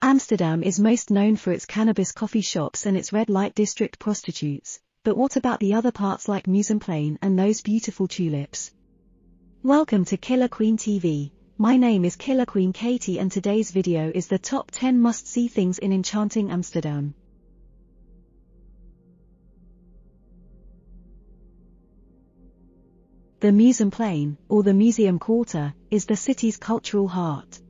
Amsterdam is most known for its cannabis coffee shops and its red light district prostitutes, but what about the other parts like Museumplein and those beautiful tulips? Welcome to Killer Queen TV. My name is Killer Queen Katie and today's video is the top 10 must-see things in enchanting Amsterdam. The Museumplein, or the Museum Quarter, is the city's cultural heart.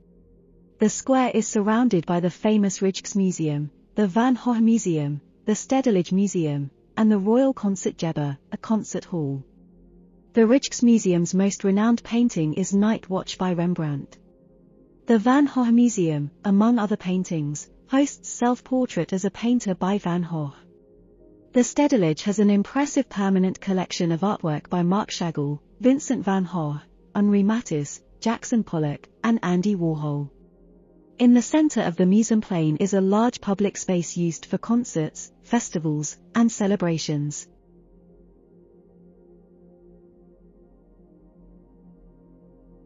The square is surrounded by the famous Rijksmuseum, the Van Gogh Museum, the Stedelijk Museum, and the Royal Concertgebouw, a concert hall. The Rijksmuseum's most renowned painting is Night Watch by Rembrandt. The Van Gogh Museum, among other paintings, hosts self-portrait as a painter by Van Gogh. The Stedelijk has an impressive permanent collection of artwork by Marc Chagall, Vincent van Gogh, Henri Matisse, Jackson Pollock, and Andy Warhol. In the center of the Museumplein is a large public space used for concerts, festivals, and celebrations.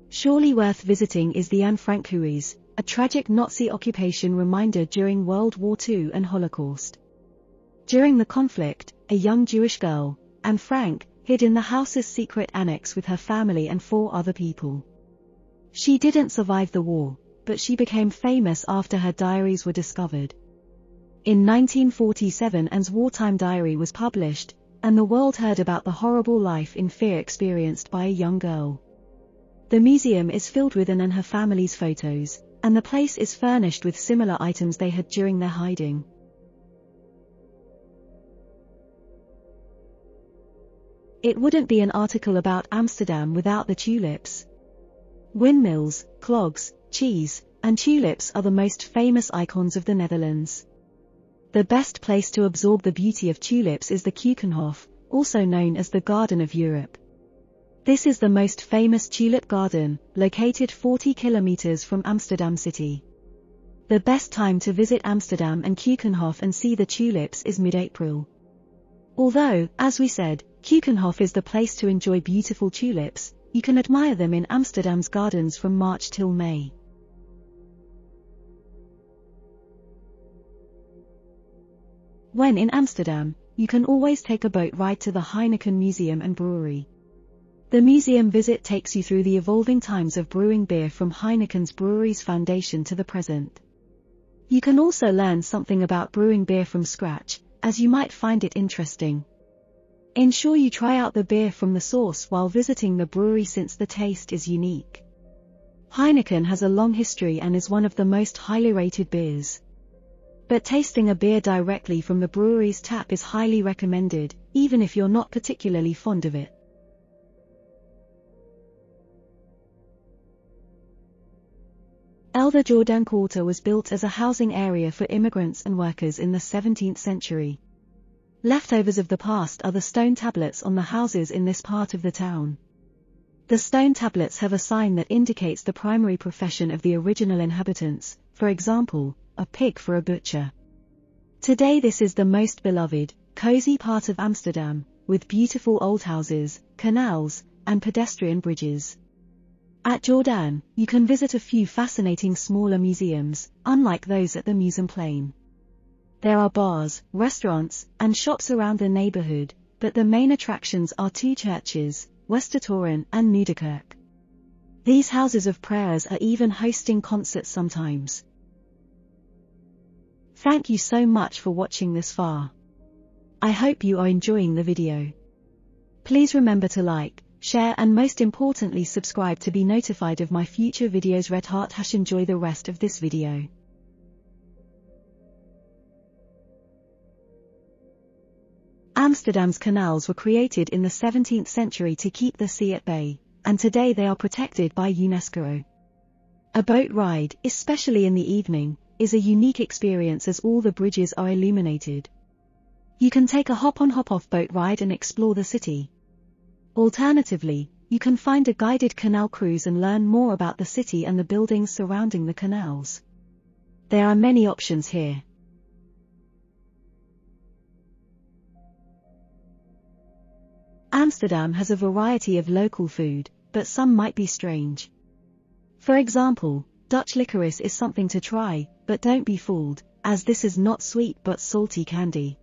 Surely worth visiting is the Anne Frank Huis, a tragic Nazi occupation reminder during World War II and Holocaust. During the conflict, a young Jewish girl, Anne Frank, hid in the house's secret annex with her family and 4 other people. She didn't survive the war, but she became famous after her diaries were discovered. In 1947 Anne's wartime diary was published, and the world heard about the horrible life in fear experienced by a young girl. The museum is filled with Anne and her family's photos, and the place is furnished with similar items they had during their hiding. It wouldn't be an article about Amsterdam without the tulips. Windmills, clogs, cheese, and tulips are the most famous icons of the Netherlands. The best place to absorb the beauty of tulips is the Keukenhof, also known as the Garden of Europe. This is the most famous tulip garden, located 40 kilometers from Amsterdam city. The best time to visit Amsterdam and Keukenhof and see the tulips is mid-April. Although, as we said, Keukenhof is the place to enjoy beautiful tulips, you can admire them in Amsterdam's gardens from March till May. When in Amsterdam, you can always take a boat ride to the Heineken Museum and Brewery. The museum visit takes you through the evolving times of brewing beer from Heineken's brewery's foundation to the present. You can also learn something about brewing beer from scratch, as you might find it interesting. Ensure you try out the beer from the source while visiting the brewery since the taste is unique. Heineken has a long history and is one of the most highly rated beers. But tasting a beer directly from the brewery's tap is highly recommended, even if you're not particularly fond of it. The Jordaan Quarter was built as a housing area for immigrants and workers in the 17th century. Leftovers of the past are the stone tablets on the houses in this part of the town. The stone tablets have a sign that indicates the primary profession of the original inhabitants, for example, a pig for a butcher. Today this is the most beloved, cozy part of Amsterdam, with beautiful old houses, canals, and pedestrian bridges. At Jordaan, you can visit a few fascinating smaller museums, unlike those at the Museumplein. There are bars, restaurants, and shops around the neighborhood, but the main attractions are 2 churches, Westertoren and Nieuwkerk. These houses of prayers are even hosting concerts sometimes. Thank you so much for watching this far. I hope you are enjoying the video. Please remember to like, share and most importantly subscribe to be notified of my future videos. Red heart # enjoy the rest of this video. Amsterdam's canals were created in the 17th century to keep the sea at bay, and today they are protected by UNESCO. A boat ride, especially in the evening, is a unique experience as all the bridges are illuminated. You can take a hop-on hop-off boat ride and explore the city. Alternatively, you can find a guided canal cruise and learn more about the city and the buildings surrounding the canals. There are many options here. Amsterdam has a variety of local food, but some might be strange. For example, Dutch licorice is something to try, but don't be fooled, as this is not sweet but salty candy.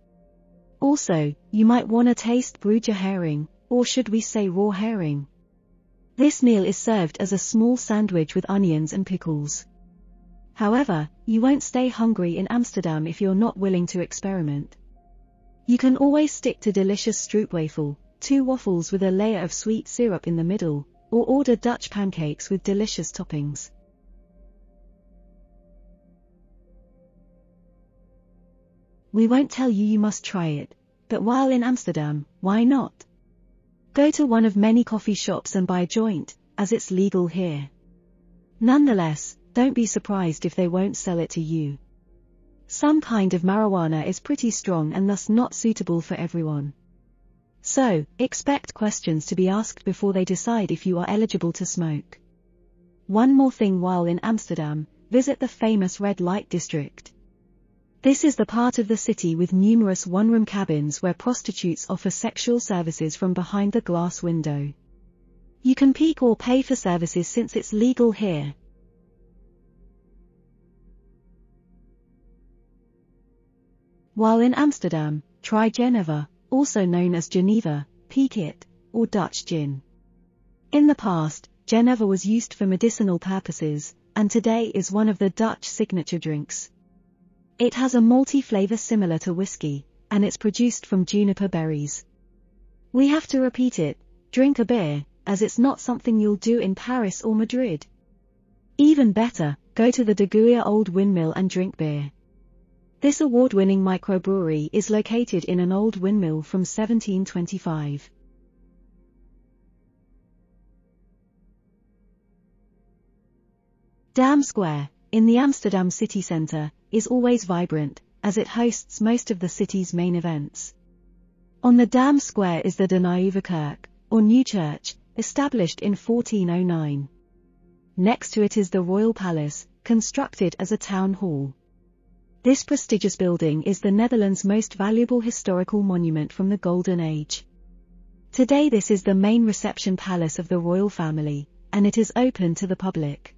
Also, you might wanna taste Bruger herring, or should we say raw herring. This meal is served as a small sandwich with onions and pickles. However, you won't stay hungry in Amsterdam if you're not willing to experiment. You can always stick to delicious stroopwafel, 2 waffles with a layer of sweet syrup in the middle, or order Dutch pancakes with delicious toppings. We won't tell you you must try it, but while in Amsterdam, why not? Go to one of many coffee shops and buy a joint, as it's legal here. Nonetheless, don't be surprised if they won't sell it to you. Some kind of marijuana is pretty strong and thus not suitable for everyone. So, expect questions to be asked before they decide if you are eligible to smoke. One more thing while in Amsterdam, visit the famous Red Light District. This is the part of the city with numerous one-room cabins where prostitutes offer sexual services from behind the glass window. You can peek or pay for services since it's legal here. While in Amsterdam, try Geneva, also known as Geneva, Peek It, or Dutch gin. In the past, Geneva was used for medicinal purposes, and today is one of the Dutch signature drinks. It has a malty flavor similar to whiskey, and it's produced from juniper berries. We have to repeat it, drink a beer, as it's not something you'll do in Paris or Madrid. Even better, go to the De Goeie Old Windmill and drink beer. This award-winning microbrewery is located in an old windmill from 1725. Dam Square, in the Amsterdam city centre, is always vibrant, as it hosts most of the city's main events. On the Dam Square is the De Nieuwe Kerk, or New Church, established in 1409. Next to it is the Royal Palace, constructed as a town hall. This prestigious building is the Netherlands' most valuable historical monument from the Golden Age. Today this is the main reception palace of the royal family, and it is open to the public.